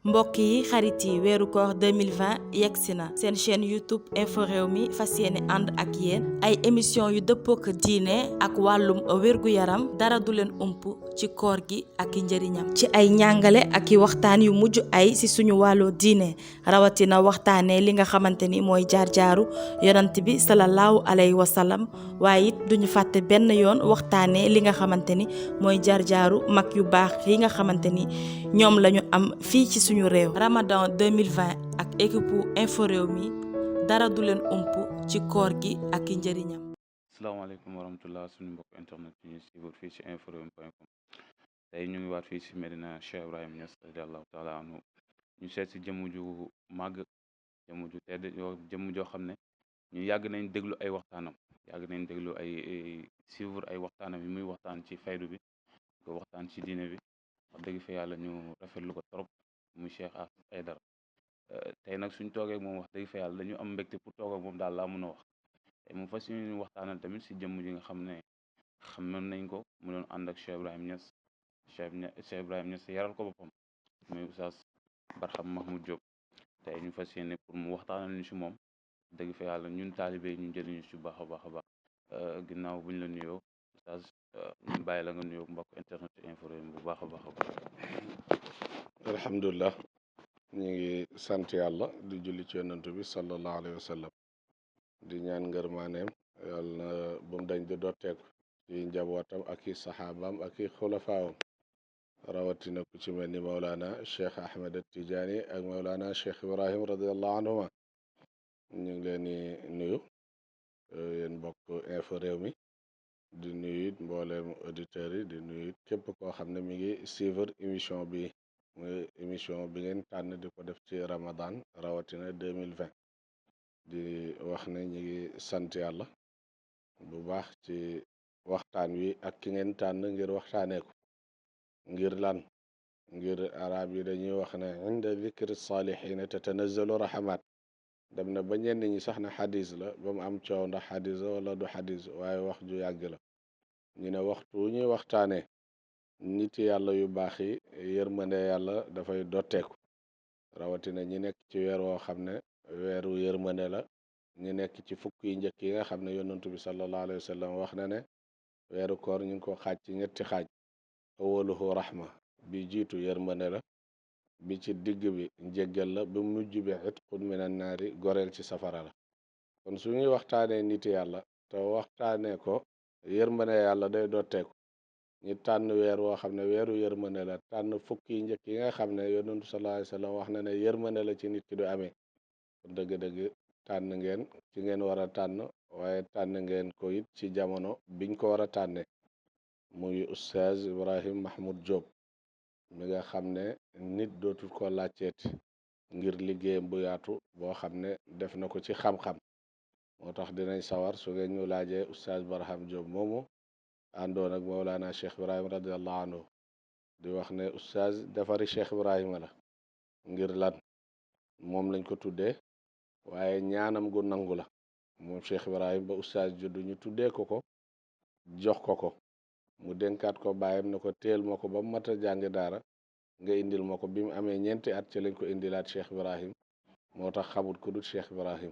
mbokk yi xarit yi weeru koor 2020 yegsi na seen chaîne YouTube info réew mi fas yéene ànd ak yéen ay émission yu dëppook diine ak wàllum wér-gu-yaram dara du leen ump ci koor gi ak i njëriñam ci ay njàngale ak i waxtaan yu mujj ay ci suñu wàllu diine rawatina waxtaanee li nga xamante ni mooy jaar-jaaru yonant bi salallaahu alayhi wa sallam waaye it duñu fàtte benn yoon waxtaanee li nga xamante ni mooy jaar-jaaru mag yu baax yi nga xamante ni ñoom lañu am fii ci suñu réew Ramadan 2020 ak équipe info réew mi dara du leen ump ci koor gi ak i njëriñam. asalaamaaleykum wa rahmatulah suñu mbokk internet yi ñuy suivre fii ci inforéwmi.com tey ñu ngi waat fii ci Medina Cheikh Ibrahim Niass radiallahu taala anhu ñu seet si jëmm ju màgg jëmm ju tedd jëmm joo xam ne ñu yàgg nañ déglu ay waxtaanam yàgg nañ déglu ay suivre ay waxtaanam yi muy waxtaan ci faydu bi ko waxtaan ci diine bi wax dëgg fa yàlla ñu rafetlu ko trop muy Cheikh Ahmed Aidara tey nag suñ toogee moom wax dëgg fa yàlla dañu am mbégte pour toog ak moom daal laa mën a wax tey mu fas yéene waxtaanal tamit si jëmm ji nga xam ne xamoon nañ ko mu doon ànd ak Cheikh Ibrahim Niass Cheikh Ibrahim Niass yaral ko boppam muy Oustaz Barham Mahmoud Diop tey ñu fas yéene pour mu waxtaanal ñu si moom dëgg fa yàlla ñun taalibe ñu jëriñu si baax a baax a baax ginnaaw buñ la nuyoo Oustaz ñu bàyyi la nga nuyoo mbokk internet info Rewmi bu baax a baax a baax. alhamdulilah ñu ngi sant yàlla di julli ci yonantu bi sallallahu alayhi wa sallam di ñaan ngërmaaneem yàlla na bu mu dañ di dotteeku ci njabootam ak i saxaabaam ak i xulafaawam rawatina ku ci mel ni Mawlana Cheikh Ahmed Tidiane ak Mawlana Cheikh Ibrahim radiallahu anhuma ñu ngi leen di nuyu yéen mbokk info réew mi di nuyu it mbooleem auditeurs yi di nuyu it képp koo xam ne mi ngi suivre émission bi muy émission bi ngeen tànn di ko def ci Ramadan rawatina 2020 di wax ne ñi ngi sant yàlla bu baax ci waxtaan wi ak ki ngeen tànn ngir waxtaanee ko ngir lan ngir arab yi dañuy wax ne inda dikri saalihiina tatanazzalu rahmat dem na ba ñenn ñi sax na xadis la ba mu am coow ndax xadis la wala du xadis waaye wax ju yàgg la ñu ne waxtu wu ñuy waxtaanee nit yàlla yu baax yi yërmande yàlla dafay dotteeku rawatina ñi nekk ci weer woo xam ne weeru yërmande la ñi nekk ci fukk yi njëkk yi nga xam ne yonantu bi sallallahu alayhi wa sallam wax na ne weeru koor ñu ngi ko xaaj ci ñetti xaaj awaluhu rahma bi jiitu yërmande la bi ci digg bi njéggal la bi mujj bi itqun minan naari goreel ci safara la kon su ñuy waxtaanee nit yàlla te waxtaanee ko yërmande yàlla day dotteeku ñi tànn weer woo xam ne weeru yërmande la tànn fukk yi njëkk yi nga xam ne yonentu sallallahu alayhi wa sallam wax na ne yërmande la ci nit ki du amee dëgg-dëgg tànn ngeen ci ngeen war a tànn waaye tànn ngeen ko it ci jamono biñ ko war a tànne muy Oustaz Ibrahim Mahmoud Diop mi nga xam ne nit dootul ko laajteeti ngir liggéeyam bu yaatu boo xam ne def na ko ci xam-xam moo tax dinañ sawar su ngeen ñu laajee Oustaz Barham Diop moomu àndoon ak Mawlana Cheikh Ibrahim radiallahu anhu di wax ne Oustaz defari Cheikh Ibrahima la ngir lan moom lañ ko tuddee waaye ñaanam gu nangu la moom Cheikh Ibrahim ba Oustaz juddu ñu tuddee ko jox ko mu dénkaat ko bàyyam ne ko téel ma ko ba mu mat a jàng daara nga indil ma ko bi mu amee ñeenti at ci lañ ko indilaat Cheikh Ibrahim moo tax xamut ku dul Cheikh Ibrahim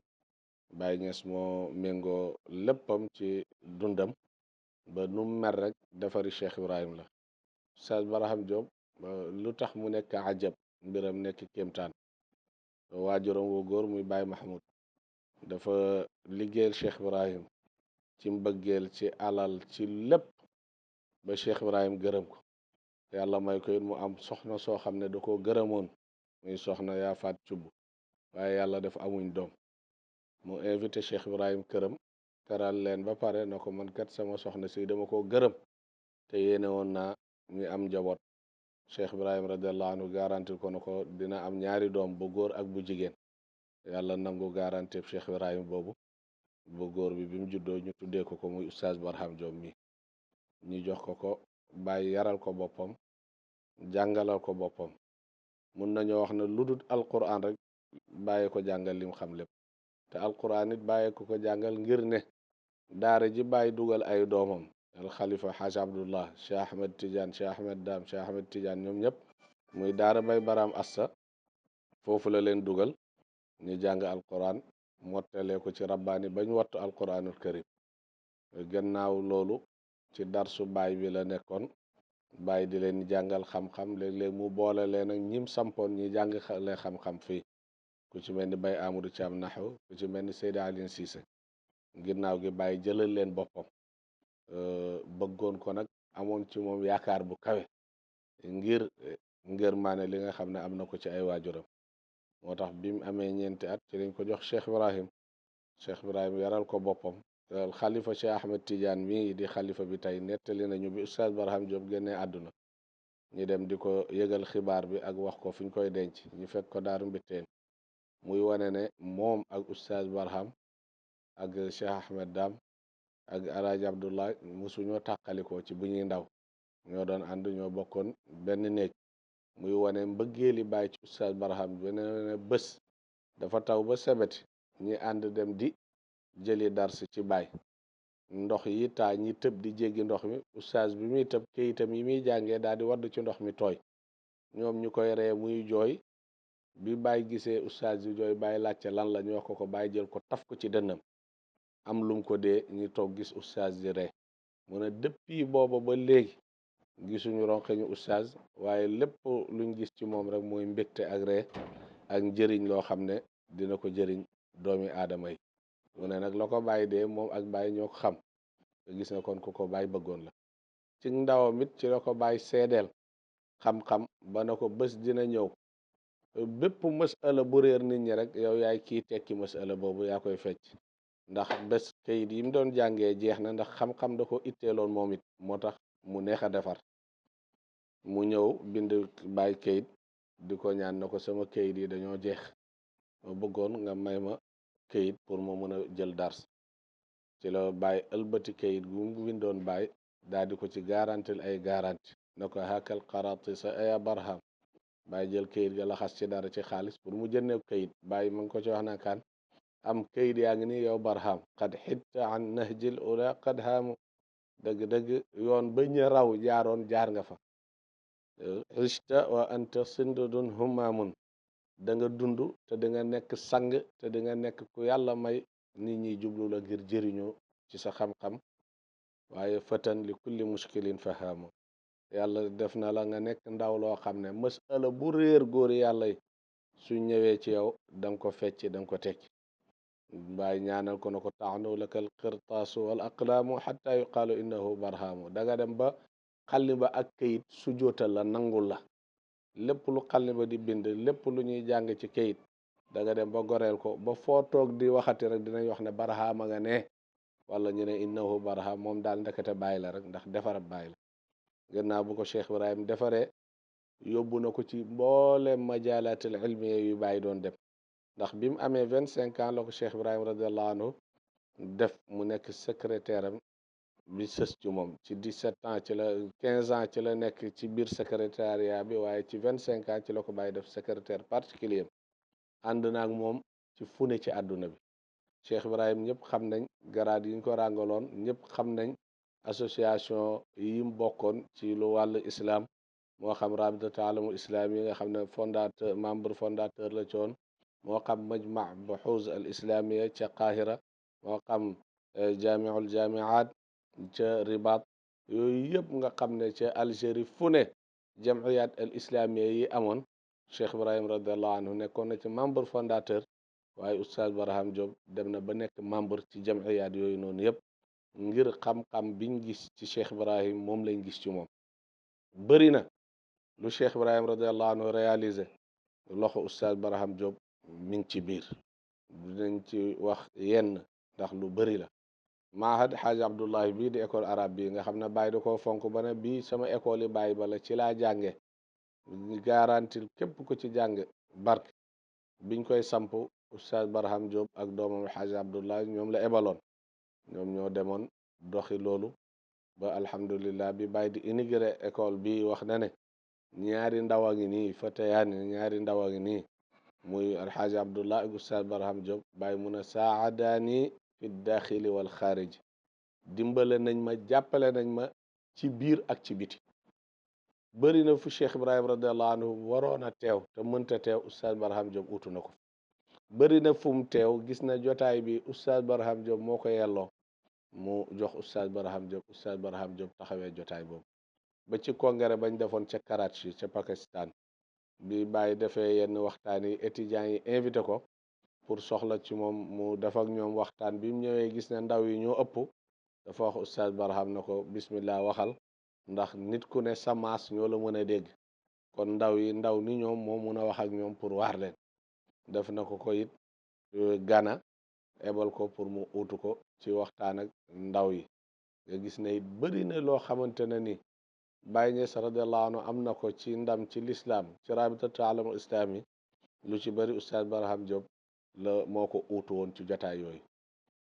Baye Niass moo méngoo léppam ci dundam ba nu mer rek defari Cheikh Ibrahim la Oustaz Barham Diop lu tax mu nekk ajab mbiram nekk kéemtaan waajuram wu góor muy Baye Mahmoud dafa liggéeyal Cheikh Ibrahim ci mbëggeel ci alal ci lépp ba Cheikh Ibrahim gërëm ko yàlla may ko it mu am soxna soo xam ne da koo gërëmoon muy soxna yaa faat cubb waaye yàlla def amuñ doom mu invité Cheikh Ibrahim këram teral leen ba pare na ko man kat sama soxna si dama ko gërëm te yéene woon naa ñu am njaboot Cheikh Ibrahim radiallahu anhu garanti ko na ko dina am ñaari doom bu góor ak bu jigéen yàlla nangu garanti Cheikh Ibrahim boobu bu góor bi mu juddoo ñu tuddee ko muy Oustaz Barham Diop mi ñu jox ko bàyyi yaral ko boppam jàngalal ko boppam mun nañoo wax ne lu dul alquran rek bàyyi ko jàngal lim xam lépp te alquran it bàyyi ko jàngal ngir ne daara ji bàyyi dugal ay doomam al xalifa xaaj abdullah Cheikh Ahmed Tidiane Cheikh Ahmed Dam Cheikh Ahmed Tidiane ñoom ñëpp muy daara bay baraam assa foofu la leen dugal ñu jàng alquran mottalee ko ci rabbaani bañ wattu alquranul karim. gannaaw loolu ci darsu baay bi la nekkoon, baay di leen jàngal xam-xam, léeg-léeg mu boole leen ak ñim sampoon ñi jàng lee xam-xam fii, ku ci mel ni bay Amadou Thiam naxu, ku ci mel ni Seydi Alioune Cissé. ginnaaw gi bàyyi jëlal leen boppam, bëggoon ko nag, amoon ci moom yaakaar bu kawe ngir ngërmaane li nga xam ne am na ko ci ay waajuram. moo tax bi mu amee ñeenti at ci lañ ko jox Cheikh Ibrahim yaral ko boppam. xalifa Cheikh Ahmed Tidiane mii di xalifa bi tey nettali nañu bi Oustaz Barham Diop génnee àdduna, ñu dem di ko yëgal xibaar bi ak wax ko fi ñu koy denc, ñu fekk ko Daaru Mbitteen, muy wane ne moom ak Oustaz Barham ak Cheikh Ahmed Dam ak Alaaji Abdullah mosuñoo tàqalikoo ci bu ñuy ndaw, ñoo doon ànd, ñoo bokkoon benn néeg. muy wane mbëggeeli bàyyi ci Oustaz Barham beneen bés dafa taw ba sebeti, ñi ànd dem di jëli dars ci baay, ndox yi taa, ñi tëb di jéggi ndox mi, Oustaz bi muy tëb kayitam yi muy jàngee daal di wadd ci ndox mi tooy, ñoom ñu koy ree muy jooy. bi baay gisee Oustaz yu jooy, baay laajte lan la, ñu wax ko baay jël ko taf ko ci dënnam, am lum ko dee, ñu toog gis Oustaz di ree. mu ne depuis booba ba léegi gisuñu ronqeñu Oustaz, waaye lépp luñ gis ci moom rek mooy mbégte ak ree ak njëriñ loo xam ne dina ko jëriñ doomi aadama yi. mu ne nag la ko bàyyi dee moom ak bàyyi ñoo ko xam, te gis na kon ku ko bàyyi bëggoon la. ci ndawam it ci la ko bàyyi seedeel xam-xam ba na ko bés dina ñëw, bépp masala bu réer nit ñi rek yow yaay kii tekki masala boobu, yaa koy fecc. ndax bés kayit yi mu doon jàngee jeex na, ndax xam-xam da ko itteeloon moom it, moo tax mu neex a defar. mu ñëw bind bàyyi kayit di ko ñaan na ko sama kayit yi dañoo jeex, ma bëggoon nga may ma kayit pour ma mën a jël dars. ci la bàyyi ëlbati kayit gu mu bindoon bàyyi daal di ko ci garantil ay garanti na ko hakal qarati sa aya Barham. bàyyi jël kayit ga laxas ci dara ci xaalis pour mu jëndee kayit. bàyyi ma ngi ko ci wax na kaan am kayit yaa ngi nii yow Barham, qad xitta an nahjil ula qad haamu, dëgg-dëgg yoon ba ñu raw jaaroon jaar nga fa. xista wa anta sindudun humaamun, da nga dund te da nga nekk sang, te da nga nekk ku yàlla may nit ñi jublu la ngir jëriñoo ci sa xam-xam. waaye fatan li kulli muskilin fahaamu, yàlla def na la nga nekk ndaw loo xam ne masala bu réer góori yàlla yi su ñëwee ci yow da nga ko fecc, da nga ko tekki. bàyyi ñaanal ko na ko taxnu laka al qirtaasu wal aqlaamu xatta yuqaalu innahu barhaamu. da nga dem ba xalima ak kayit su jootal la, nangul la. lépp lu xalima di bind, lépp lu ñuy jàng ci kayit, da nga dem ba goreel ko, ba foo toog di waxati rek dinañ wax ne barhaama nga ne, wala ñu ne innahu barham, moom daal ndekete bàyyi la rek, ndax defarab bàyyi la. gannaaw bu ko Cheikh Ibrahim defaree, yóbbu na ko ci mboolem majalatul ilmiya yu bàyyi doon dem. ndax bi mu amee 25 ans la ko Cheikh Ibrahim radiallahu anhu def mu nekk secrétaire am bi sës ci moom. ci 17 ans ci la 15 ans ci la nekk ci biir secrétariat bi, waaye ci 25 ans ci la ko bàyyi def secrétaire particulier. ànd naag moom ci fune ci àdduna bi. Cheikh Ibrahim ñëpp xam nañ garaad yi ñu ko ràngaloon, ñëpp xam nañ association yi mu bokkoon ci lu wàllu islam, moo xam rabitatu alamul islam yi nga xam ne membre fondateur la ci woon, moo xam majma buxuuz al islamia ca Qahira, moo xam jamiul jamiat ca Ribat, yooyu yëpp nga xam ne ca Algérie fu ne jamiyat al islamia yi amoon, Cheikh Ibrahim radiallahu anhu nekkoon na ci membre fondateur. waaye Oustaz Barham Diop dem na ba nekk membre ci jamiyat yooyu noonu yëpp, ngir xam-xam biñ gis ci Cheikh Ibrahim moom lañ gis ci moom. bëri na lu Cheikh Ibrahim radiallahu anhu réalisé, loxo Oustaz Barham Diop mi ngi ci biir. dinañ ci wax yenn ndax lu bëri la. mahad Xaaji Abdullahi bii di école arabe bii nga xam ne bàyyi da koo fonk ba ne bii sama école yi bàyyi bala ci laa jànge, ñu garantil képp ku ci jàng barke. biñ koy samp Oustaz Barham Diop ak doomam Xaaji Abdullahi ñoom la ebaloon, ñoom ñoo demoon doxi loolu ba alhamdulillah. bi bàyyi di inauguré école bi wax na ne ñaari ndaw a ngi nii fatayaani, ñaari ndaw a ngi nii, muy alxaaji Abdullah ak Oustaz Barham Diop. bàyyi mun a saadaani fi daaxili wal xaarij, dimbale nañ ma, jàppale nañ ma ci biir ak ci biti. bëri na fu Cheikh Ibrahim radiallahu anhu waroon a teew te mënta teew oustaz Barham Diop utu na ko bëri na fu mu teew gis na jotaay bi oustaz Barham Diop moo ko yelloo mu jox oustaz Barham Diop taxawee jotaay boobu ba ci congrès bañ defoon ca Karachi ca Pakistan bi bàyyi defee yenn waxtaan yi étudiants yi invité ko pour soxla ci moom mu def ak ñoom waxtaan bi mu ñëwee gis ne ndaw yi ñoo ëpp dafa wax oustaz Barham na ko bismillah waxal ndax nit ku ne sa maas ñoo la mën a dégg kon ndaw ni ñoom moo mun a wax ak ñoom pour waar leen def na ko it Gana ebal ko pour mu uutu ko ci waxtaan ak ndaw yi nga gis ne it bëri na loo xamante ne ni Baye Niass radiallahu anhu am na ko ci ndam ci lislaam ci rabitatu alamul islami lu ci bëri oustaz Barham Diop la moo ko uutu woon ci jotaay yooyu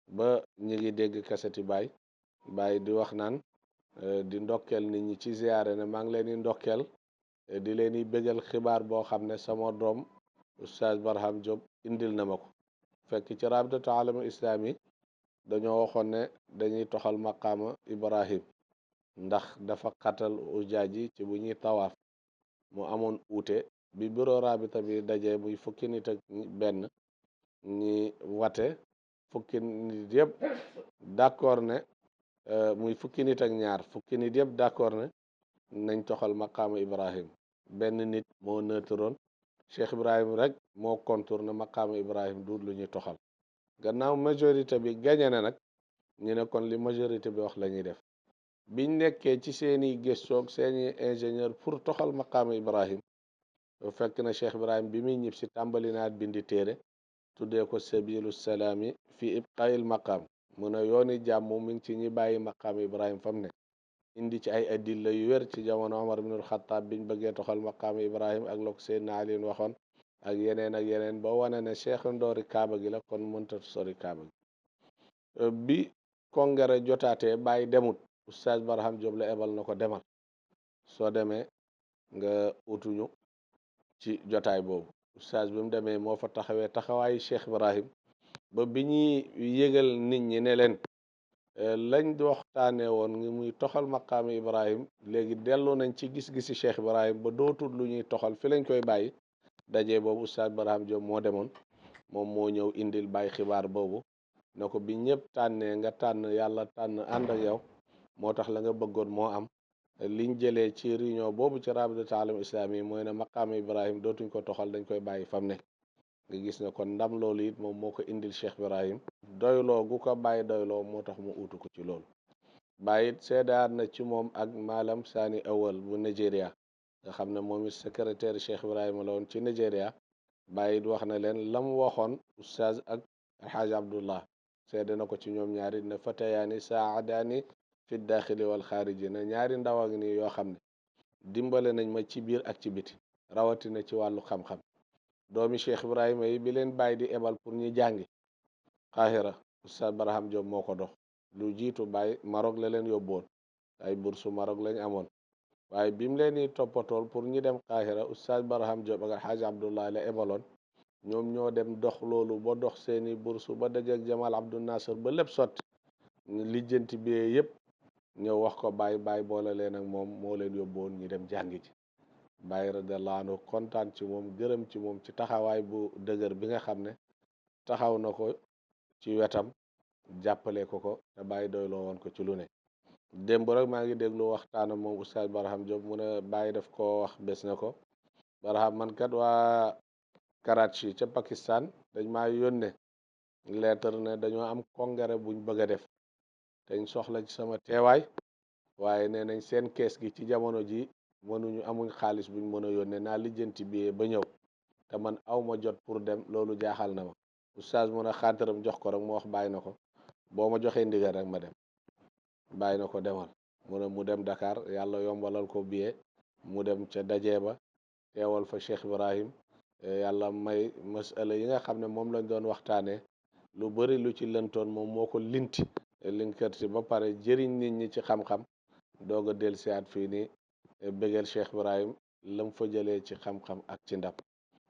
ba ñu ngi dégg kaseti Baye di wax naan di ndokkeel nit ñi ci ziyaare ne maa ngi leen di ndokkeel di leen di bégal xibaar boo xam ne sama doom oustaz Barham Diop indil na ma ko fekk ci rabitatu alamul islami dañoo waxoon ne dañuy toxal maqaama Ibrahim ndax dafa xatal ujaaj yi ci bu ñuy tawaaf mu amoon uute bi bureau rabita bi dajee muy fukki nit ak benn ñi wate fukki nit yëpp d'accord ne muy fukki nit ak ñaar fukki nit yëpp d'accord ne nañ toxal maqaama Ibrahim benn nit moo neutroon Cheikh Ibrahim rek moo contourné maqaama Ibrahim du lu ñuy toxal gannaaw majorité bi gañe na nag ñu ne kon li majorité bi wax la ñuy def biñ nekkee ci seeni gëstoog seeni ingénieur pour toxal maqaama Ibrahim fekk na Cheikh Ibrahim bi muy ñib si tàmbali naat bindi téere tuddee ko sabilu salaami fi ibqail maqaam mu ne yooni jàmm mi ngi ci ñi bàyyi maqaama Ibrahim fam ne indi ci ay adilla yu wér ci jamono Omar ibnul Xattaab biñ bëggee toxal maqaama Ibrahim ak la ko Seydina Ali waxoon ak yeneen ba wane ne cheikh ndoori kaaba gi la kon mënta sori kaaba gi bi congrès jotaatee bàyyi demut oustaz Barham Diop la ebal na ko demal soo demee nga utuñu ci jotaay boobu oustaz bi mu demee moo fa taxawee taxawaayu Cheikh Ibrahim ba bi ñuy yëgal nit ñi ne leen lañ waxtaanee woon ngi muy toxal maqaami Ibrahim léegi dellu nañ ci gis-gisi Cheikh Ibrahim ba dootul lu ñuy toxal fi lañ koy bàyyi dajee boobu oustaz Barham Diop moo demoon moom moo ñëw indil bàyyi xibaar boobu ne ko bi ñëpp tànnee nga tànn yàlla tànn ànd ak yow moo tax la nga bëggoon moo am liñ jëlee ci réunion boobu ci rabitatu alam islami yi mooy ne maqaama Ibrahim dootuñ ko toxal dañ koy bàyyi fam ne nga gis ne kon ndam loolu it moom moo ko indil Cheikh Ibrahim doyloo gu ko bàyyi doyloo moo tax mu uutu ko ci loolu bàyyi it seedaat na ci moom ak maalam Sani Awal bu Nigeria nga xam ne moom it secrétaire Cheikh Ibrahima la woon ci Nigeria bàyyi it wax na leen lam waxoon oustaz ak alxaaji Abdullah seede na ko ci ñoom ñaari ne fatayaani saadaani fi daaxili wal xaariji ne ñaari ndaw ak nii yoo xam ne dimbale nañ ma ci biir ak ci biti rawatina ci wàllu xam-xam doomi Cheikh Ibrahima yi bi leen bàyyi di ebal pour ñu jàngi Qahira oustaz Barham Diop moo ko dox lu jiitu bàyyi Maroc la leen yóbboon ay bursu Maroc lañ amoon waaye bi mu leen di toppatool pour ñu dem Qahira oustaz Barham Diop ak alxaaji Abdullah la ebaloon ñoom ñoo dem dox loolu ba dox seeni bursu ba dajeek Jamal Abdul Nasser ba lépp sotti lijjanti bi yëpp ñëw wax ko bàyyi boole leen ak moom moo leen yóbboon ñu dem jàngi ci bàyyi radiallahu anhu kontaan ci moom gërëm ci moom ci taxawaay bu dëgër bi nga xam ne taxaw na ko ci wetam jàppale ko te bàyyi doyloo woon ko ci lu ne démb rek maa ngi déglu waxtaana moom oustaz Barham Diop mu ne bàyyi daf ko wax bés na ko Barham man kat waa Karachi ca Pakistan dañ maa yónnee lettre ne dañoo am congrès buñ bëgg a def dañ soxla ci sama teewaay waaye nee nañ seen kees gi ci jamono ji amuñ xaalis buñ mën a yónnee naa lijjanti billet ba ñëw te man aw ma jot pour dem loolu jaaxal na ma oustaz mu ne xaataram jox ko rek mu wax bàyyi na ko boo ma joxee ndigal rek ma dem bàyyi na ko demal mu ne mu dem Dakar yàlla yombalal ko billet mu dem ca dajee ba teewal fa Cheikh Ibrahim yàlla may masala yi nga xam ne moom lañ doon waxtaanee lu bëri lu ci lëntoon moom moo ko linkati ba pare jëriñ nit ñi ci xam-xam doog a del siaat fii nii bëggeel Cheikh Ibrahim lam fa jëlee ci xam-xam ak ci ndam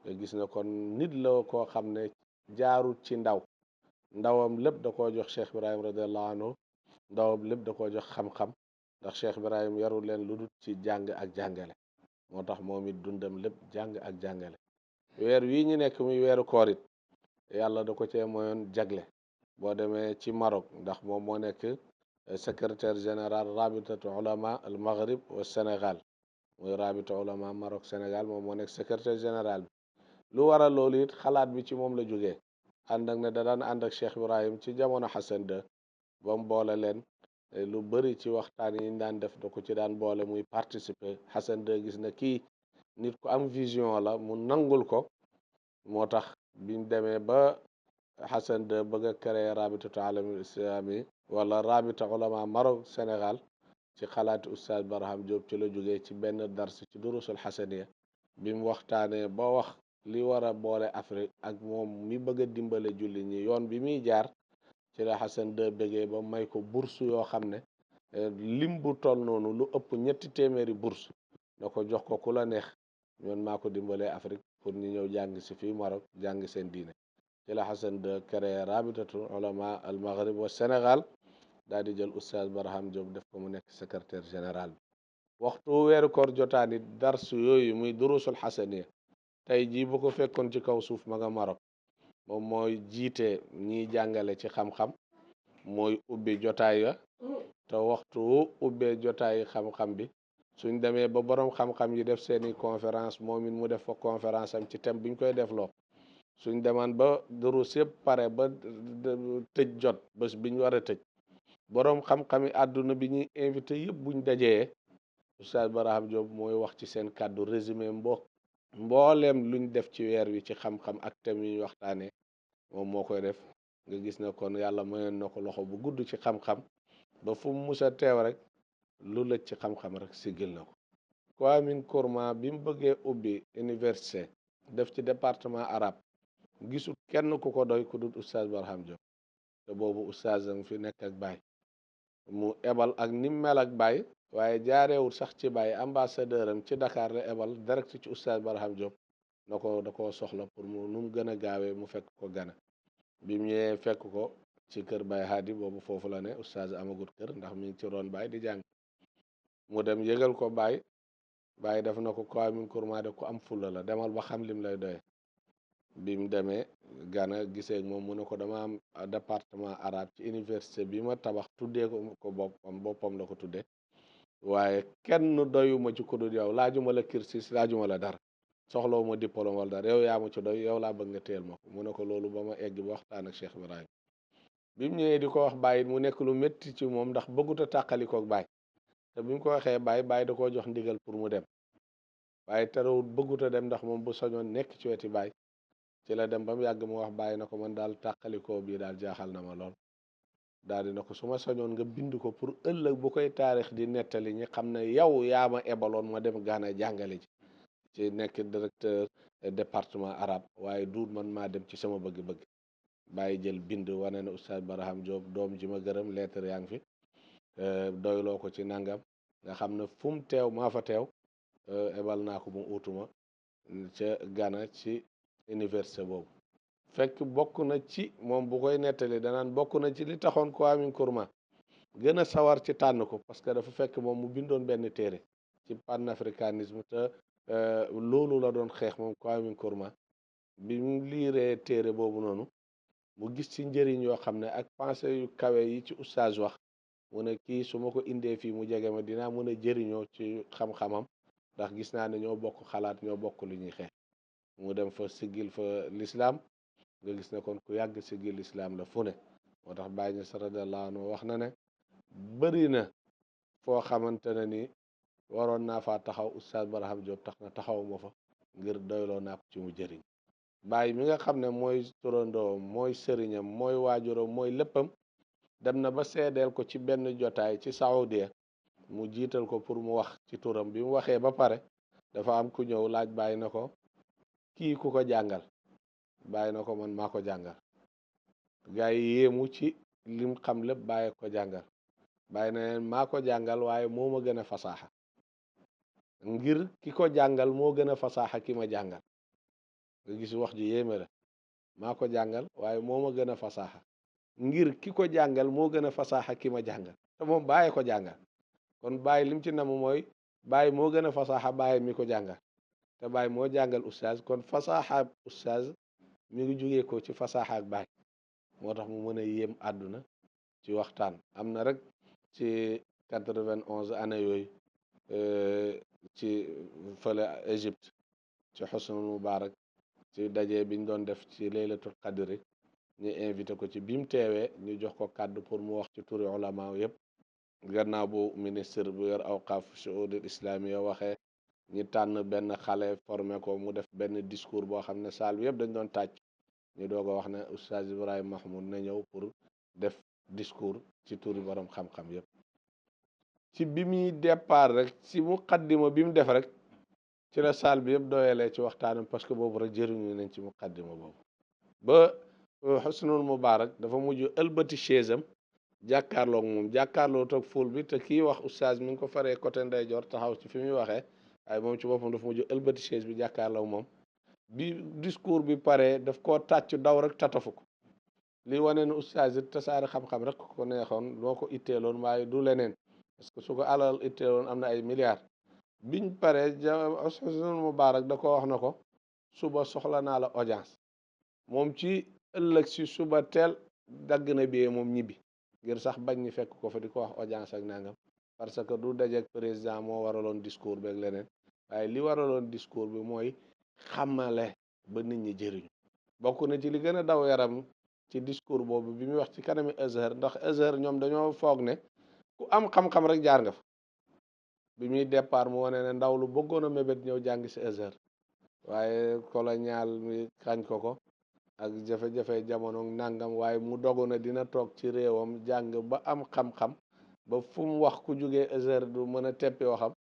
nga gis ne kon nit la koo xam ne jaarut ci ndawam lépp da koo jox Cheikh Ibrahim radiallahu anhu ndawam lépp da koo jox xam-xam ndax Cheikh Ibrahim yarul leen lu dul ci jàng ak jàngale moo tax moom it dundam lépp jàng ak jàngale. weer wii ñu nekk muy weeru koor it yàlla da ko cee moyoon jagle. boo demee ci Maroc ndax moom moo nekk secrétaire général rabitatu ulama al maghrib wa Sénégal, muy rabita ulama Maroc Sénégal, moom moo nekk secrétaire général bi. lu waral loolu it xalaat bi ci moom la jógee, ànd ak ne da daan ànd ak Cheikh Ibrahim ci jamono Hassan II ba mu boole leen. lu bëri ci waxtaan yi ñu daan def da ko ci daan boole muy participer. Hassan II gis na kii nit ku am vision la, mu nangul ko. moo tax biñ demee ba Hassan II bëgg a créer rabitatu alamil islami wala rabita ulama Maroc Sénégal, ci xalaati oustaz Barham Diop ci la jógee ci benn dars ci durusul xasaniya bi mu waxtaanee ba wax li war a boole Afrique ak moom mi bëgg a dimbale julli ñi yoon bi muy jaar. ci la Hassan II bëggee ba may ko bourse yoo xam ne lim bu toll noonu lu ëpp 3 téeméeri bourse da ko jox ko ku la neex, ñoon maa ko dimbalee Afrique pour ñu ñëw jàng si fii Maroc jàng seen diine. ci la Hassan II créé rabitatu ulama al maghrib wa Sénégal, daal di jël oustaz Barham Diop def ko mu nekk secrétaire général bi. waxtu weeru koor jotaani darsu yooyu muy durusul xasaniya tey jii bu ko fekkoon ci kaw suuf ma nga Maroc, moom mooy jiite ñiy jàngale ci xam-xam, mooy ubbi jotaay ya. te waxtu ubbee jotaay xam-xam bi suñ demee ba borom xam-xam yi def seeni conférence moom it mu def fa conférence am ci thème bi ñu koy def loo. suñ demaan ba durus yëpp pare ba tëj jot bés biñ war a tëj, borom xam-xami àdduna bi ñuy invité yëpp buñ dajee oustaz Barham Diop mooy wax ci seen kàddu résumé mbooleem luñ def ci weer wi ci xam-xam ak thème yi ñu waxtaanee moom moo koy def. nga gis ne kon yàlla mayoon na ko loxo bu gudd ci xam-xam ba fu mu mus a teew rek lu lëj ci xam-xam rek siggil na ko. Kwame Nkrumah bi mu bëggee ubbi université def ci département arabe gisul kenn ku ko doy ku dul oustaz Barham Diop, te boobu oustaz am fi nekk ak baay mu ebal ak nim mel ak baay, waaye jaareewul sax ci baay ambassadeur am ci Dakar la ebal direct ci oustaz Barham Diop na ko da koo soxla pour mu nu mu gën a gaawee mu fekk ko Gana. bi mu ñëwee fekk ko ci kër Baye Hadi, boobu foofu la ne oustaz amagut kër ndax mi ngi ci roon baay di jàng. mu dem yëgal ko baay def na ko Kwame Nkrumah de ku am fulla la, demal ba xam lim lay doye. bi mu demee Gana gisee ak moom mu ne ko dama am département arabe ci université bi ma tabax tuddee ko boppam la ko tuddee, waaye kenn doyuma ci ku dul yow, laajuma la kirsis laajuma la dara, soxlawu ma diplôme wala dara, yow yaa ma ci doy, yow laa bëgg nga teel ma ko. mu ne ko loolu ba ma egg ba waxtaan ak Cheikh Ibrahim. bi mu ñëwee di ko wax Baye mu nekk lu métti ci moom ndax bëggut a tàqalikoog Baye, te bi mu ko waxee Baye da koo jox ndigal pour mu dem. waaye terewul bëggut a dem ndax moom bu soñoon nekk ci weti Baye. ci la dem ba mu yàgg mu wax Baye na ko man daal tàqalikoo bii daal jaaxal na ma lool. daal di na ko su ma soñoon nga bind ko pour ëllëg bu koy taarix di nettali ñi xam ne yow yaa ma ebaloon ma dem Gana jàngale ji ci nekk directeur département arabe, waaye duut man maa dem ci sama bëgg-bëgg. Baye jël bind wane ne oustaz Barham Diop doom ji ma gërëm lettre yaa ngi fi, doyloo ko ci nangam, nga xam ne fu mu teew maa fa teew. ebal naa ko mu utuma ca Gana ci université boobu. fekk bokk na ci moom bu koy nettali danaan bokk na ci li taxoon Kwame Nkrumah gën a sawar ci tànn ko, parce que dafa fekk moom mu bindoon benn téere ci panafricanisme te loolu la doon xeex moom Kwame Nkrumah. bi mu liiree téere boobu noonu mu gis ci njëriñ yoo xam ne ak pensée yu kawe yi ci oustaz wax, mu ne kii su ma ko indee fii mu jege ma dinaa mën a jëriñoo ci xam-xamam, ndax gis naa ne ñoo bokk xalaat ñoo bokk lu ñuy xeex. mu dem fa siggil fa l'islam, nga gis ne kon ku yàgg siggil l'islam la fu ne. moo tax Baye Niass radiyallahu anhu wax na ne bëri na foo xamante ne ni waroon naa faa taxaw oustaz Barham Diop tax na taxaw ma fa ngir doyloo naa ko ci mu jëriñ. Baye mi nga xam ne mooy turandoo mooy sëriñam mooy waajuram mooy léppam, dem na ba seedeel ko ci benn jotaay ci Saoudia, mu jiital ko pour mu wax ci turam. bi mu waxee ba pare dafa am ku ñëw laaj Baye na ko kii ku ko jàngal. Baye na ko man maa ko jàngal. gaa yi yéemu ci lim xam lépp Baye ko jàngal. Baye na leen maa ko jàngal waaye moo ma gën a fasaaxa, ngir ki ko jàngal moo gën a fasaaxa ki ma jàngal. nga gis wax ji yéeme la, maa ko jàngal waaye moo ma gën a fasaaxa ngir ki ko jàngal moo gën a fasaaxa ki ma jàngal, te moom Baye ko jàngal. kon Baye lim ci nam mooy Baay moo gën a fasaaxa Baay mi ko jàngal te Baay moo jàngal oustaz kon fasaaxa oustaz mi ngi jugee ko ci fasaaxa ak Baay moo tax mu mën a yéem àdduna ci waxtaan. am na rek ci 91 année yooyu ci fële Égypte ci Hosnul Mubarak ci daje biñ doon def ci laylatul qadri ñu invité ko ci bi mu teewee ñu jox ko kàddu pour mu wax ci turi ulama yëpp gannaaw bu ministre bu yor awqaaf shu'uudil islamiya waxee ñi tànn benn xale formé ko mu def benn discours boo xam ne saal bi yëpp dañ doon tàcc ñu doog a wax ne oustaz Ibrahima Mahmoud na ñëw pour def discours ci turi borom xam-xam yëpp ci bi muy départ rek ci muqaddima bi mu def rek ci la saal bi yëpp doyalee ci waxtaanam parce que boobu rek jëriñu nañ ci muqaddima boobu ba Husnul Mubarak dafa mujj ëlbati chaise am jàkkaarloog moom jàkkaarloo toog ful bi te kii wax oustaz mi ngi ko faree côté ndeyjoor taxaw ci fi muy waxee waaye moom ci boppam dafa mujj ëlbati chaise bi jàkkaarloog moom bi discours bi paree daf koo tàcc daw rek tatafu ko li wane ne oustaz it tasaare xam-xam rek ko neexoon loo ko itteeloon waaye du leneen parce que su ko alal itteeloon am na ay milliards biñ paree Husnul Mubarak da ko wax na ko suba soxla naa la audience moom ci ëllëg si suba teel dagg na biyee moom ñibbi ngir sax bañ ñi fekk ko fa di ko wax audience ak nangam parce que du dajeeg président moo waraloon discours beeg leneen waaye li waraloon discours bi mooy xamale ba nit ñi jëriñu bokk na ci li gën a daw yaram ci discours boobu bi muy wax ci kanami Azhar ndax Azhar ñoom dañoo foog ne ku am xam-xam rek jaar nga fa bi muy départ mu wane ne ndaw lu bëggoon a mébét ñëw jàng si Azhar waaye colonial mi xañ ko ak jafe-jafe jamono nangam waaye mu dogu na dina toog ci réewam jàng ba am xam-xam ba fu mu wax ku jugee Azhar du mën a teppi waxam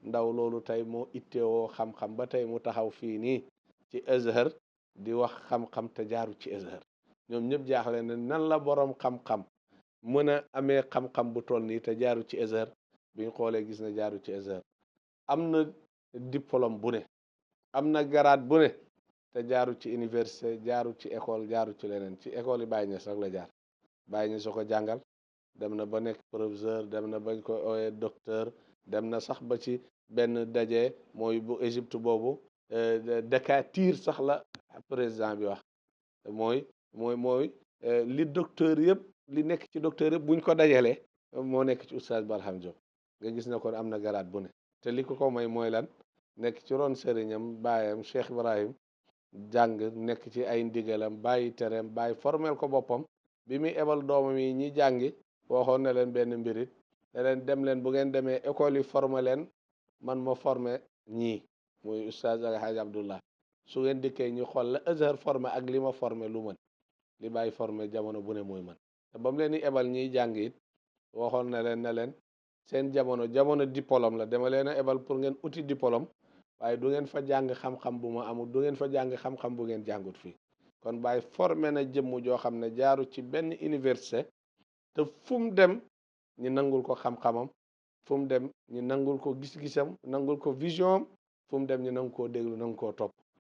ndaw loolu tey moo itteewoo xam-xam ba tey mu taxaw fii nii ci Azhar di wax xam-xam te jaaru ci Azhar ñoom ñëpp jaaxle ne nan la borom xam-xam mën a amee xam-xam bu toll nii te jaaru ci Azhar bi ñu xoolee gis na jaaru ci Azhar am na diplôme bu ne am na garaat bu ne te jaaru ci université jaaru ci école jaaru ci leneen ci école yi Baye Niass rek la jaar Baye Niass ko jàngal dem na ba nekk professeur dem na bañ ko ooyee docteur dem na sax ba ci benn daje mooy bu Égypte boobu Dakatir sax la président bi wax mooy li docteur yëpp li nekk ci docteur yëpp buñ ko dajalee moo nekk ci oustaz Barham Diop nga gis na kon am na garaat bu ne te li ko may mooy lan nekk ci ron sëriñam baayam Cheikh Ibrahim jàng nekk ci ay ndigalam bàyyi tereem bàyyi formel ko boppam bi muy ebal doomam yi ñi jàngi waxoon na leen benn mbirit ne leen dem leen bu ngeen demee école yi formé leen man ma formé ñii muy oustaz ak Hadj Abdullah su ngeen dikkee ñu xool la Azhar formé ak li ma formé lu mën li bàyyi formé jamono bu ne mooy mën te ba mu leen di ebal ñiy jàng it waxoon na leen ne leen seen jamono diplôme la dama leen a ebal pour ngeen uti diplôme waaye du ngeen fa jàng xam-xam bu ma amul du ngeen fa jàng xam-xam bu ngeen jàngut fii kon Baye formé na jëmm joo xam ne jaaru ci benn université te fu mu dem ñu nangul ko xam-xamam fu mu dem ñu nangul ko gis-gisam nangul ko vision am fu mu dem ñu nangu koo déglu nangu koo topp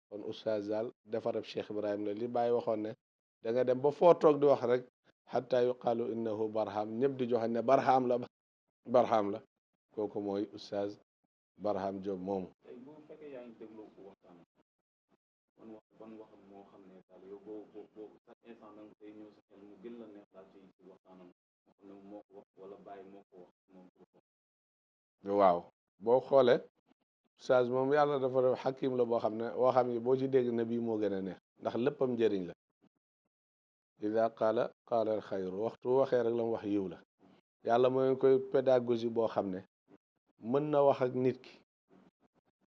kon oustaz daal defarab Cheikh Ibrahim la li Baye waxoon ne da nga dem ba foo toog di wax rek xatta yuqaalu innahu barham ñëpp di joxe ne barham la kooku mooy oustaz Barham Diop moomu. ban waxam moo xam ne daal yow boo chaque instant da nga koy ñëw sa xel mu gën la neex daal ci waxtaanam moo xam ne moo ko wax wala Baye moo ko wax moom waaw boo xoolee oustaz moom yàlla dafa def xakim la boo xam ne waxam yi boo ci dégg na bii moo gën a neex ndax léppam njëriñ la ida qaala al xayru waxtu waxee rek la mu wax yiw la yàlla mooy koy pédagogie boo xam ne mën na wax ak nit ki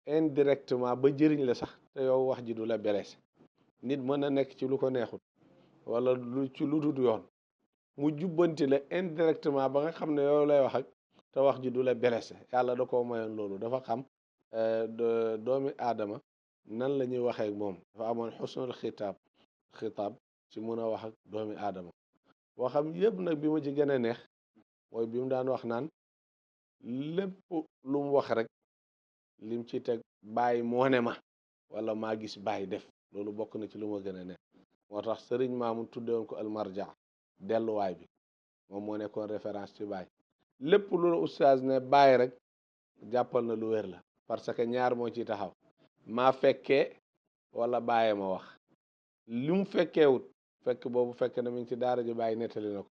indirectement ba jëriñ la sax te yow wax ji du la blessé nit mën na nekk ci lu ko neexut wala lu ci lu dul yoon mu jubbanti la indirectement ba nga xam ne yow lay wax ak te wax ji du la blessé yàlla da koo mayoon loolu dafa xam doomi aadama nan la ñuy waxee ak moom dafa amoon xusnul xitaab ci mun a wax ak doomi aadama waxam yëpp nag bi ma ci gën a neex mooy bi mu daan wax naan lépp lu mu wax rek lim ci teg bàyyi moo ne ma wala maa gis bàyyi def loolu bokk na ci lu ma gën a neex moo tax sëriñ maamu tuddewoon ko almarja delluwaay bi moom moo nekkoon référence ci bàyyi lépp lu la oustaz ne bàyyi rek jàppal na lu wér la, parce que ñaar moo ci taxaw, maa fekkee wala bàyyi ma wax. lu mu fekkeewut fekk boobu fekk na mi ngi ci daara ji bàyyi nettali na ko.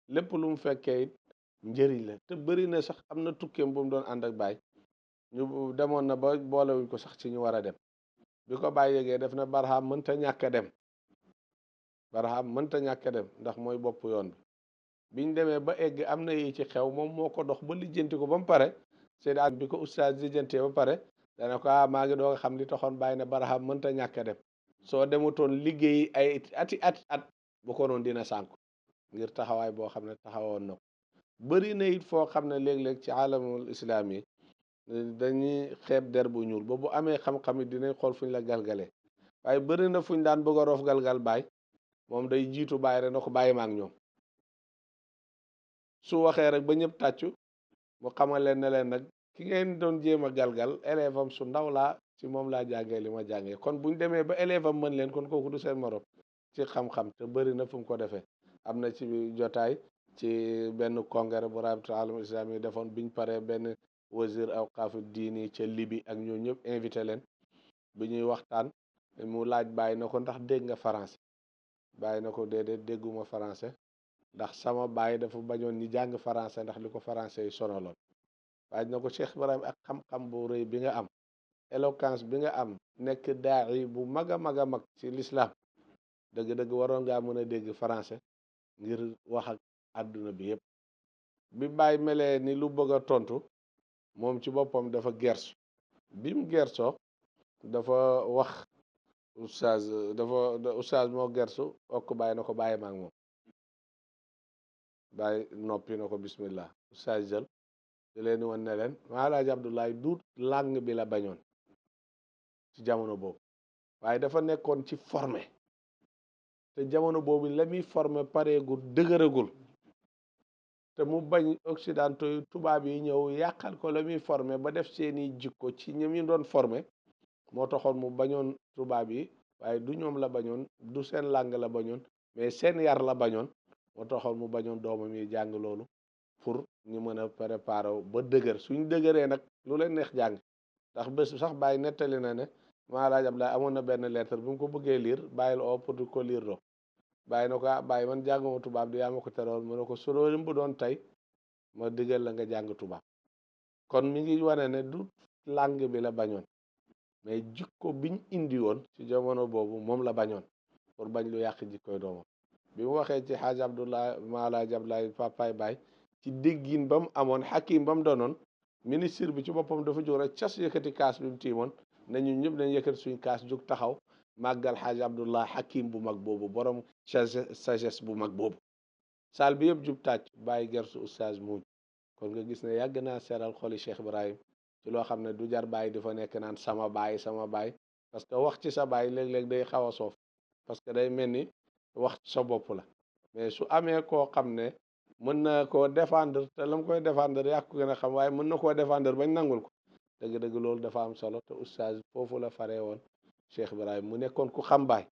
lépp lu mu fekkee it njëriñ la. te bëri na sax am na tukkeem bu mu doon ànd ak bàyyi, ñu demoon na ba boolewuñ ko sax ci ñu war a dem. bi ko bàyyi yëgee def na Barham mënta ñàkk a dem, Barham mënta ñàkk a dem ndax mooy bopp yoon bi. biñ demee ba egg am na yi ci xew, moom moo ko dox ba lijjanti ko ba mu pare. Seydi ak bi ko oustaz lijjantee ba pare dana ko maa ngi doog a xam li taxoon bàyyi ne Barham mënta ñàkk a dem. soo demutoon liggéey ay at bu ko noon dina sànku ngir taxawaay boo xam ne taxawoon na ko. bëri na it foo xam ne léeg-léeg ci alamul islam yi dañuy xeeb der bu ñuul ba bu amee xam-xam it dinañ xool fuñ la galgalee. waaye bëri na fuñ daan bëgg a roof galgal baay, moom day jiitu bàyyi rek na ko bàyyi ma ak ñoom. su waxee rek ba ñëpp tàccu mu xamal leen ne leen nag ki ngeen doon jéem a galgal élève am su ndaw laa, ci moom laa jàngee li ma jàngee. kon buñ demee ba élève am mën leen kon kooku du seen morom ci xam-xam. te bëri na fu mu ko defee. am na ci jotaay ci benn congrès bu rabita alam islam yi defoon biñ paree benn wazir awqaafu diini ca Libi ak ñoo ñëpp invité leen. bi ñuy waxtaan mu laaj bàyyi na ko ndax dégg nga français, bàyyi na ko déedéet dégguma français ndax sama bàyyi dafa bañoon ñi jàng français ndax li ko français yi sonaloon. waaye na ko Cheikh Ibrahim ak xam-xam bu rëy bi nga am, éloquence bi nga am, nekk daa'i bu mag a mag a mag ci l'islam, dëgg-dëgg waroon ngaa mën a dégg français ngir wax ak àdduna bi yëpp. bi bàyyi melee ni lu bëgg a tontu, moom ci boppam dafa gersu. bi mu gersoo dafa wax oustaz moo gersu okk bàyyi na ko bàyyi ma ak moom. bàyyi noppi na ko bismillah. oustaz jël di leen wan ne leen maa Alaaji Abdoulaye du langue bi la bañoon ci jamono boobu, waaye dafa nekkoon ci formé. te jamono boobu la muy formé pareegul dëgëragul, te mu bañ occidentaux yi tubaab yi ñëw yàqal ko la muy formé ba def seeni jikko ci ñi mu doon formé. moo taxoon mu bañoon tubaab yi, waaye du ñoom la bañoon, du seen langue la bañoon, mais seen yar la bañoon. moo taxoon mu bañoon doomam yi jàng loolu pour ñu mën a préparer ba dëgër. suñ dëgëree nag lu leen neex jàng. ndax bés sax bàyyi nettali na ne maa laaj Ablaay amoon na benn lettre bu mu ko bëggee liir bàyyil oo pour di ko liir doo. bàyyi na ko bàyyi man jànguma tubaab di yaa ma ko teroon mu ne ko solo bu doon tey ma digal la nga jàng tubaab. kon mi ngi wane ne du langue bi la bañoon, mais jikko biñ indi woon ci jamono boobu moom la bañoon pour bañ lu yàq jikkoy doomam. bi mu waxee ci xaaj Abdullah maalaaj Ablaay papaay baay ci déggin ba mu amoon xakim ba mu doonoon, ministre bi ci boppam dafa jóg rek cas yëkkati kaas bi mu tiimoon nañu ñëpp dañ yëkkati suñ kaas jóg taxaw màggal xaaj Abdullah xakim bu mag boobu, borom sagesse bu mag boobu. saal bi yëpp jub tàcc bàyyi gersu oustaz muuñ. kon nga gis ne yàgg naa seeral xoli Cheikh Ibrahim ci loo xam ne du jar bàyyi di fa nekk naan sama baay sama baay, parce que wax ci sa baay léeg-léeg day xaw a soof, parce que day mel ni wax ci sa bopp la. mais su amee koo xam ne mën na koo défendre te la mu koy défendre yàq ko gën a xam, waaye mën na koo défendre bañ nangul ko, dëgg-dëgg loolu dafa am solo. te oustaz foofu la faree woon Cheikh Ibrahim mu nekkoon ku xam baay,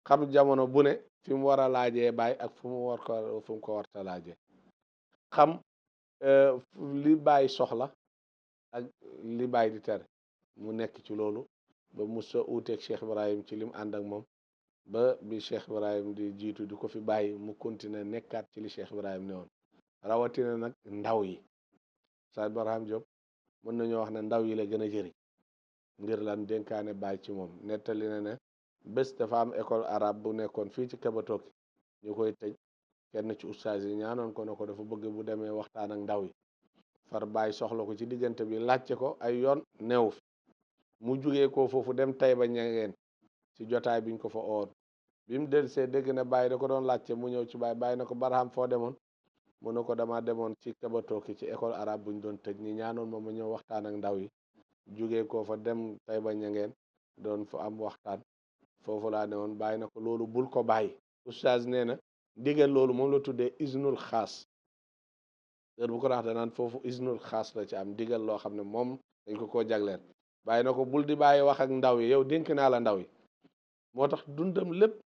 xam jamono bu ne fi mu war a laajee baay ak fu mu ko warta laajee, xam li baay soxla ak li baay di tere, mu nekk ci loolu ba musa uuteeg Cheikh Ibrahim ci lim ànd ak moom. ba bi Cheikh Ibrahim di jiitu di ko fi bàyyi mu continuer nekkaat ci li Cheikh Ibrahim ne woon. rawatina nag ndaw yi. Saad Barham Diop mën nañoo wax ne ndaw yi la gën a jëriñ ngir lan dénkaane bàyyi ci moom. nettali na ne bés dafa am école arabe bu nekkoon fii ci Kebatoki ñu koy tëj, kenn ci oustaz yi ñaanoon ko ne ko dafa bëgg bu demee waxtaan ak ndaw yi. far bàyyi soxla ko ci diggante bi laajte ko ay yoon neew fi, mu jugee ko foofu dem Tayba Ñangeen ci jotaay biñ ko fa oon. bi mu dellusee dégg na bàyyi da ko doon laajte, mu ñëw ci bàyyi na ko Barham foo demoon, mu ne ko dama demoon ci Kebatoki ci école arabe buñ doon tëj ñi ñaanoon ma ñëw waxtaan ak ndaw yi. jugee ko fa dem Tayba Ñangeen doon fa am waxtaan, foofu laa ne woon. bàyyi na ko loolu bul ko bàyyi. oustaz nee na ndigal loolu moom la tuddee isnul xaas. heure bu ko wax danaan foofu isnul xaas la ci am, ndigal loo xam ne moom dañ ko koo jagleel. bàyyi na ko bul di bàyyi wax ak ndaw yi, yow dénk naa la ndaw yi. moo tax dundam lépp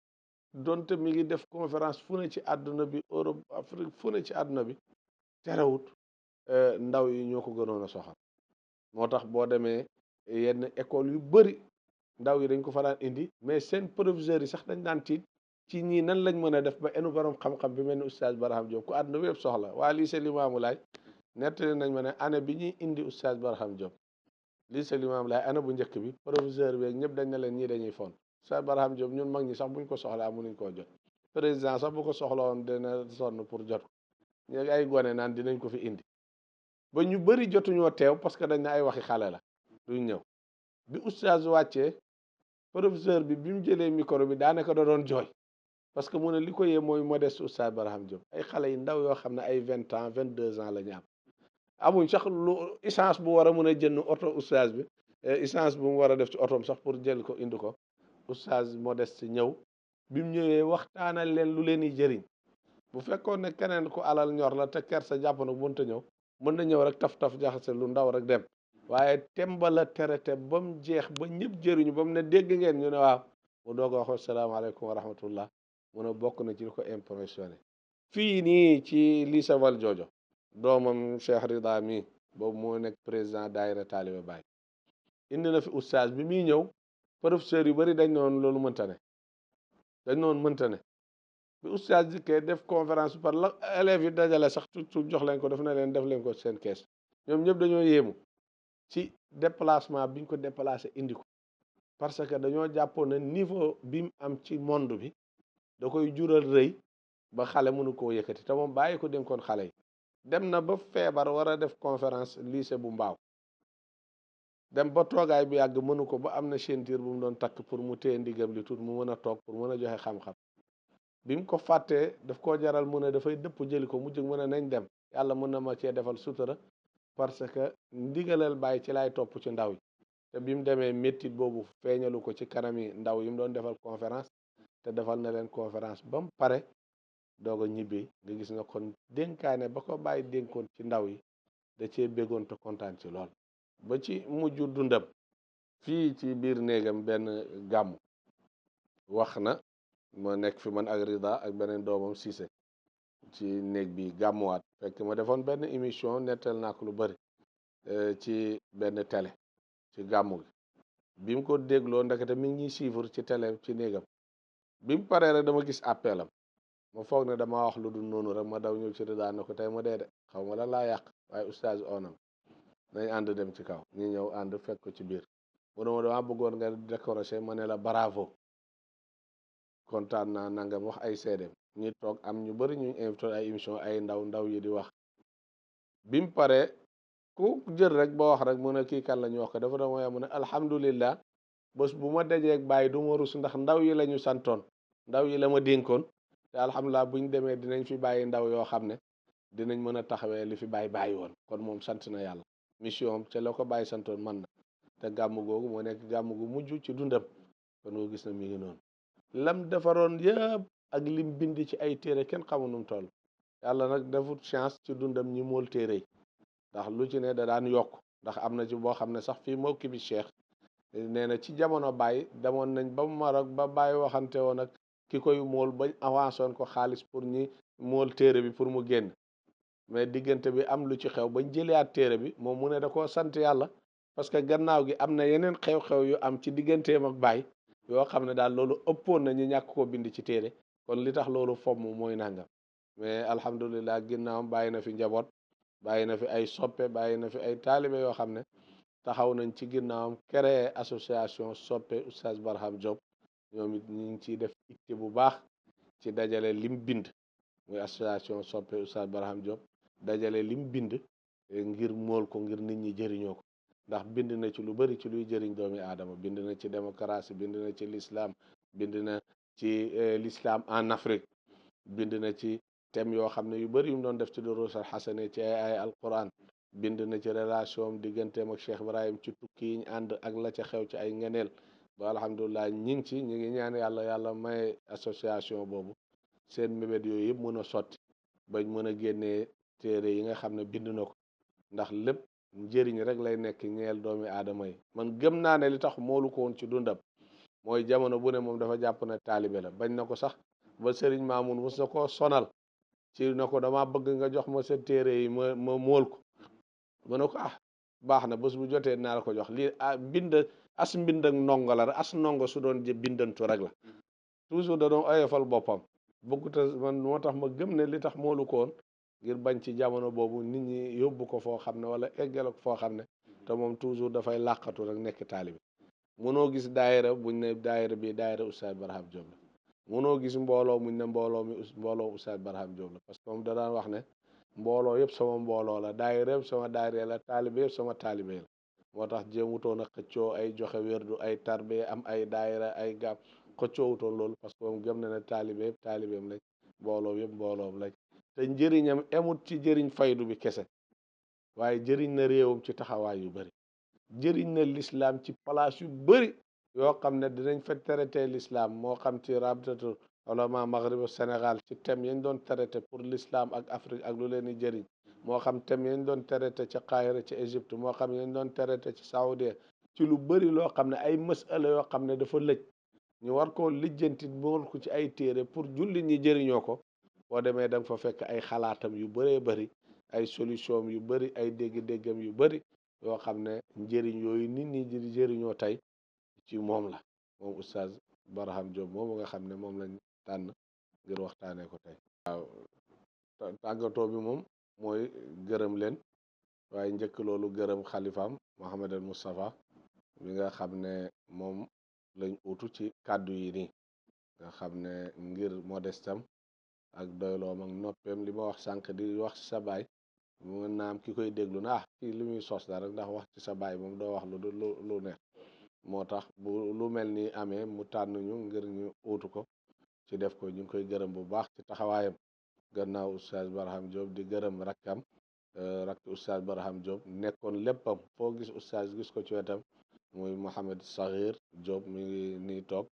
donte mi ngi def conférence fu ne ci àdduna bi, Europe, Afrique, fu ne ci àdduna bi, terewut ndaw yi ñoo ko gënoon a soxal. moo tax boo demee yenn école yu bëri ndaw yi dañ ko fa daan indi, mais seen professeurs yi sax dañ daan tiit ci ñii nan lañ mën a def ba enu borom xam-xam bi mel ni oustaz Barham Diop ku àdduna bi yëpp soxla. waa lycée Limamou Laye nettali nañ ma ne année bi ñuy indi oustaz Barham Diop lycée Limamou Laye année bu njëkk bi professeur bi ñëpp dañ ne leen ñii dañuy fon oustaz Barham Diop ñun mag ñi sax buñ ko soxlaa mënuñ koo jot. président sax bu ko soxla woon dina sonn pour jot ko, ñu ay gone naan dinañ ko fi indi ba ñu bëri jotuñoo teew parce que dañ ne ay waxi xale la duñ ñëw. bi oustaz wàccee professeur bi mu jëlee micro bi daanaka da doon jooy parce que mu ne li ko yee mooy modeste oustaz Barham Diop ay xale yu ndaw yoo xam ne ay 20 ans 22 ans la ñu am amuñ sax lu essence bu war a mën a jënd oto oustaz bi essence bu mu war a def ci otoom sax pour jël ko indi ko. oustaz modeste ñëw bi mu ñëwee waxtaanal leen lu leen di jëriñ. bu fekkoon ne keneen ku alal ñor la te kersa jàpp na mënta ñëw mën na ñëw rek taf-taf jaxase lu ndaw rek dem, waaye temba la terete ba mu jeex ba ñëpp jëriñu ba mu ne dégg ngeen ñu ne waaw mu doog a wax asalaamaaleykum wa rahmatullah. mu ne bokk na ci li ko impressionné fii nii ci lycée Valdiodio doomam Cheikh Rida mi boobu moo nekk président daayira Taalibe Baay indi na fi oustaz bi muy ñëw professeurs yu bëri dañ noonu loolu mënta ne dañ noonu mënta ne bi oustaz dikkee def conférence par la élèves yi dajale sax tout jox leen ko def na leen def leen ko seen kees ñoom ñëpp dañoo yéemu ci déplacement biñ ko déplacé indi ko parce que dañoo jàppoon ne niveau bi mu am ci monde bi da koy jural rëy ba xale mënu koo yëkkati te moom bàyyi ko dénkoon xale yi. dem na ba feebar war a def conférence lycée bu Mbaaw dem ba toogaay bi yàgg mënu ko ba am na ceinture bu mu doon takk pour mu téye ndigam li tuut mu mën a toog pour mën a joxe xam-xam. bi mu ko fàttee daf koo jaral mu ne dafay dëpp jëli ko mujj mën a nañ dem yàlla mën na ma cee defal sutura parce que ndigalal bàyyi ci laay topp ci ndaw yi. te bi mu demee méttit boobu feeñalu ko ci kanam yi ndaw yi mu doon defal conférence te defal na leen conférence ba mu pare doog a ñibbi nga gis nga kon dénkaane ba ko bàyyi dénkoon ci ndaw yi da cee béggoon te kontaan ci lool. ba ci mujj dundam fii ci biir néegam benn gàmmu wax na ma nekk fi man ak Rida ak beneen doomam Cissé ci néeg bi gàmmuwaat fekk ma defoon benn émission nettal naa ko lu bëri ci benn télé ci gàmmu gi bi mu ko dégloo ndekete mi ngi ñuy suivre ci télé ci néegam bi mu paree rek dama gis appelam ma foog ne dama wax lu dul noonu rek ma daw ñëw ci Rida ne ko tey ma dee de xaw ma lan laa yàq waaye oustaz onam nañ ànd dem ci kaw ñu ñëw ànd fekk ko ci biir mu ne ma dama bëggoon nga décroché ma ne la bravo kontaan naa nangam wax ay seedeem ñi toog am ñu bëri ñu invité ay émission ay ndaw yi di wax bi mu paree ku jël rek ba wax rek mu ne kii kan la ñu wax ko dafa doon woowee mu ne alhamdulillah bés bu ma dajeeg bàyyi du ma rus ndax ndaw yi la ñu santoon ndaw yi la ma dénkoon te alhamdulilah buñ demee dinañ fi bàyyi ndaw yoo xam ne dinañ mën a taxawee li fi bàyyi woon kon moom sant na yàlla mission am te la ko bàyyi santoon man na te gàmm googu moo nekk gàmm gu mujj ci dundam kon nga gis na mi ngi noonu lam defaroon yëpp ak lim bind ci ay téere kenn xamu nu mu toll yàlla nag defut chance ci dundam ñi mool téere yi ndax lu ci ne da daan yokk ndax am na ci boo xam ne sax fii moo kibi cheikh nee na ci jamono Baye demoon nañ ba Maroc ba Baye waxante woon ak ki koy mool bañ avancé woon ko xaalis pour ñi mool téere bi pour mu génn mais diggante bi am lu ci xew bañ jëleyaat téere bi moom mu ne da koo sant yàlla parce que gannaaw gi am na yeneen xew-xew yu am ci digganteem ak Baye yoo xam ne daal loolu ëppoon na ñu ñàkk koo bind ci téere kon li tax loolu fomm mooy nangam mais alhamdulilah ginnaawam bàyyi na fi njaboot bàyyi na fi ay soppe bàyyi na fi ay taalibe yoo xam ne taxaw nañ ci ginnaawam créé association soppe oustaz Barham Diop ñoom it ñu ngi ciy def itte bu baax ci dajale lim bind muy association soppe oustaz Barham Diop dajale lim bind ngir mool ko ngir nit ñi jëriñoo ko ndax bind na ci lu bari ci luy jëriñ doomi aadama bind na ci démocratie bind na ci l'islam bind na ci l'islam en Afrique bind na ci thème yoo xam ne yu bëri yu mu doon def ci durus al xasane ci ay alquran bind na ci relation am digganteem ak Cheikh Ibrahim ci tukki yi ñu ànd ak la ca xew ci ay ngeneel ba alhamdulilah ñi ngi ci ñi ngi ñaan yàlla may association boobu seen mébét yooyu yëpp mën a sotti bañ mën a génnee téere yi nga xam ne bind na ko ndax lépp njëriñ rek lay nekk ñeel doomi aadama yi man gëm naa ne li tax moolu ko woon ci dundam mooy jamono bu ne moom dafa jàpp ne taalibe la bañ na ko sax ba Serigne Mamoun mos na koo sonal ci na ko dama bëgg nga jox ma sa téere yi ma mool ko mu ne ko baax na bés bu jotee naa la ko jox lii mbind ak ndongo la rek as ndongo su doon bindantu rek la toujours da doon oyofal boppam bëgguta man moo tax ma gëm ne li tax moolu ko woon ngir bañ ci jamono boobu nit ñi yóbbu ko foo xam ne wala eggale ko foo xam ne te moom toujours dafay làqatu rek nekk taalibi mënoo gis daayira buñ ne daayira bi daayira Oustaz Barham Diop la mënoo gis mbooloo muñ ne mbooloo Oustaz Barham Diop la parce que moom da daan wax ne mbooloo yëpp sama mbooloo la daayira yëpp sama daayira la taalibe yëpp sama taalibe la moo tax jéemutoon a xëccoo ay joxe wérdu ay tarbe am ay daayira ay gàmm xëccoowutoon loolu parce que moom gëm na ne taalibe yëpp taalibeem lañ mbooloo yëpp mbooloom lañ te njëriñam emut ci jëriñ faydu bi kese waaye jëriñ na réewam ci taxawaay yu bëri jëriñ na l'islam ci place yu bëri yoo xam ne dinañ fa traité l'islam moo xam ci rabitatul ulama maghrib Sénégal ci thème yañ doon traité pour l'islam ak Afrique ak lu leen di jëriñ moo xam thème yañ doon traité ci Qaahira ci Égypte moo xam yañ doon traité ci Saoudia ci lu bëri loo xam ne ay masala yoo xam ne dafa lëj ñu war koo lijjanti bool ko ci ay téere pour jullit ñi jëriñoo ko boo demee da nga fa fekk ay xalaatam yu bëree bëri ay solution yu bëri ay dégg-déggam yu bëri yoo xam ne njëriñ yooyu nit ñi di jëriñoo tey ci moom la moom Oustaz Barham Diop moomu nga xam ne moom lañ tànn ngir waxtaanee ko tey. waaw tàggatoo bi moom mooy gërëm leen waaye njëkk loolu gërëm xalifaam Mohamed El Moustapha mi nga xam ne moom lañ utu ci kàddu yi nii nga xam ne ngir modestam ak doyloom ak noppeem li ma wax sànq di wax ci sa baay mu naam ki koy déglu na kii li muy sos dara ndax wax ci sa baay moom doo wax lu neex moo tax bu lu mel ni amee mu tànn ñu ngir ñu uutu ko ci def ko ñu ngi koy gërëm bu baax ci taxawaayam gannaaw Oustaz Barham Diop di gërëm rakkam rakki Oustaz Barham Diop nekkoon léppam foo gis Oustaz gis ko ci wetam muy Mohamed Saghir Diop mi ngi nii toog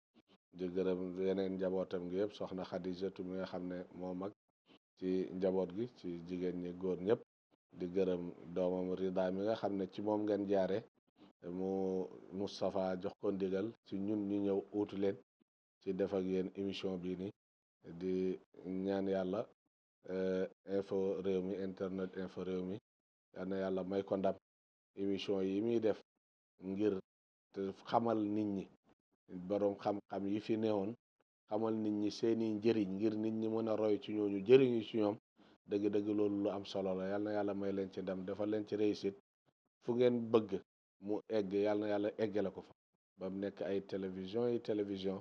di gërëm yeneen njabootam gi yëpp soxna Khadijatu mi nga xam ne moo mag ci njaboot gi ci jigéen ñi góor ñëpp di gërëm doomam Rida mi nga xam ne ci moom ngeen jaare mu Moustapha jox ko ndigal ci ñun ñu ñëw uutu leen ci def ak yéen émission bii ni di ñaan yàlla info réew mi internet info réew mi yal na yàlla may ko ndam émission yi muy def ngir te xamal nit ñi boroom xam-xam yi fi newoon xamal nit ñi seeni njëriñ ngir nit ñi mën a roy ci ñooñu jëriñu ci ñoom dëgg-dëgg loolu lu am solo la yal na yàlla may leen ci ndam dafa leen ci réussite fu ngeen bëgg mu egg yal na yàlla eggale ko fa ba mu nekk ay télévision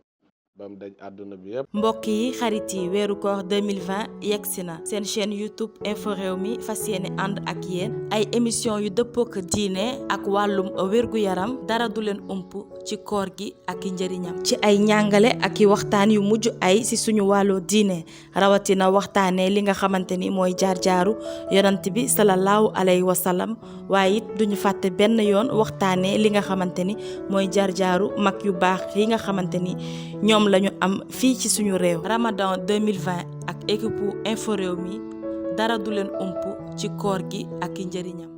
ba mu daj àdduna bi yëpp. mbokk yi xarit yi weeru koor 2020 yegsi na seen chaîne YouTube info réew mi fas yéene ànd ak yéen ay émission yu dëppook diine ak wàllum wérgu yaram dara du leen ump ci koor gi ak i njëriñam ci ay njàngale ak i waxtaan yu mujj ay ci suñu wàllu diine rawatina waxtaanee li nga xamante ni mooy jaar-jaaru yonent bi sallallahu alayhi wa sallam waaye it duñu fàtte benn yoon waxtaanee li nga xamante ni mooy jaar-jaaru mag yu baax yi nga xamante ni ñoom lañu am fii ci suñu réew Ramadan 2020 ak équipe info réew mi dara du leen ump ci koor gi ak i njëriñam